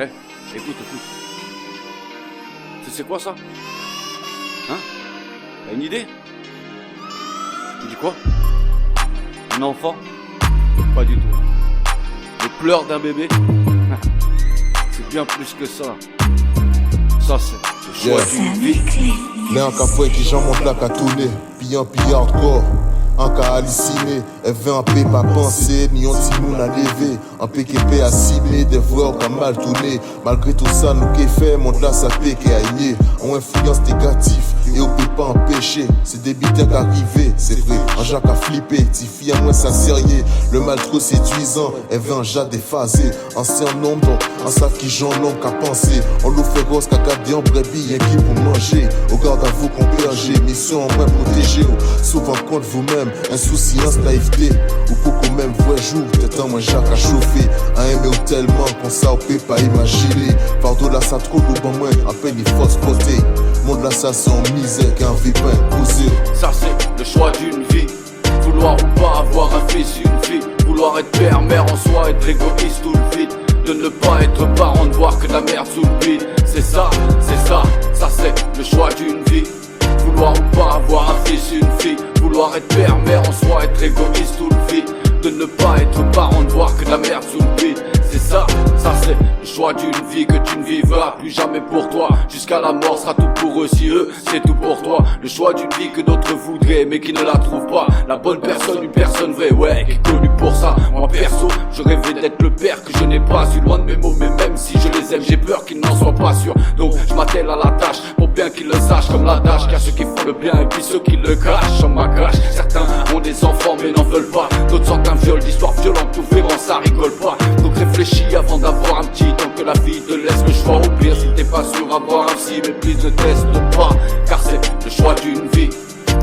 Eh, écoute. C'est quoi ça? Hein? T'as une idée? Tu dis quoi? Un enfant? Pas du tout. Les pleurs d'un bébé? C'est bien plus que ça. Ça c'est le choix d'une vie. Là un cafouet qui j'en monte là qu'à tourner. Puis un hardcore. Un cas halluciné, elle veut un peu pas penser, ni un petit moun à lever, un PKP à cibler, des voix qui mal tourné. Malgré tout ça, nous qui fait, monte là, ça peut qui aïe. On influence négatif, et on peut pas empêcher. C'est des bitins qui arrivent, c'est vrai. Un Jacques a flippé, Tiffy à moins ça sérieux. Le mal trop séduisant, elle veut un Jacques déphasé. Ancien nombre, donc, un sac qui j'en homme qu'à penser. On l'eau féroce qu'à garder en brebis, un qui pour manger. Au garde à vous qu'on berger, mission en moins protégée. Souvent contre vous-même. Insouciance, naïveté, ou pour qu'on même voit jour, peut-être un Jacques à chauffer. Un aimé ou tellement qu'on ça, on peut pas imaginer. Pardon là, ça trop lourd en moins, à peine il faut se poter. Monde là, ça c'est en misère, qu'un vie pas imposé. Ça c'est le choix d'une vie. Vouloir ou pas avoir un fils, une fille. Vouloir être père, mère en soi, être égoïste tout le vide. De ne pas être parent, de voir que de la merde sous le vide. C'est ça c'est le choix d'une vie. Vouloir ou pas avoir un fils, une fille. Vouloir être père, mère en soi, être égoïste tout le vide. De ne pas être parent, de voir que de la merde sous le vide. C'est ça c'est le choix d'une vie que tu ne vivras plus jamais pour toi. Jusqu'à la mort sera tout pour eux si eux c'est tout pour toi. Le choix d'une vie que d'autres voudraient mais qui ne la trouvent pas. La bonne personne, une personne vraie, ouais, qui est connue pour ça. Moi perso, je rêvais d'être le père que je n'ai pas su. Loin de mes mots, mais même si je les aime, j'ai peur qu'ils n'en soient pas sûrs. Donc je m'attelle à la tâche pour bien qu'ils le sachent comme l'adage. Car ceux qui font le bien et puis ceux qui le cachent, on m'agache. Certains ont des enfants mais n'en veulent pas. D'autres sentent un viol d'histoire violente, tout verront ça rigole pas. Donc réfléchis avant d'avoir un petit. Tant que la vie te laisse le choix, au pire si t'es pas sûr avoir un psy, mais puis ne teste pas. Car c'est le choix d'une vie.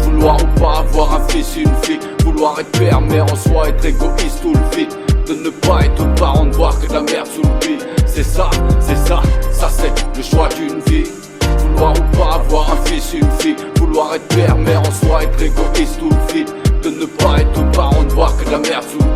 Vouloir ou pas avoir un fils, une fille. Vouloir être père, mère en soi, être égoïste tout le vide. De ne pas être parent, de voir que de la merde sous le vide. C'est ça c'est le choix d'une vie. Vouloir ou pas avoir un fils, une fille. Vouloir être père, mère en soi, être égoïste tout le vide. De ne pas être parent, de voir que de la merde sous le vide.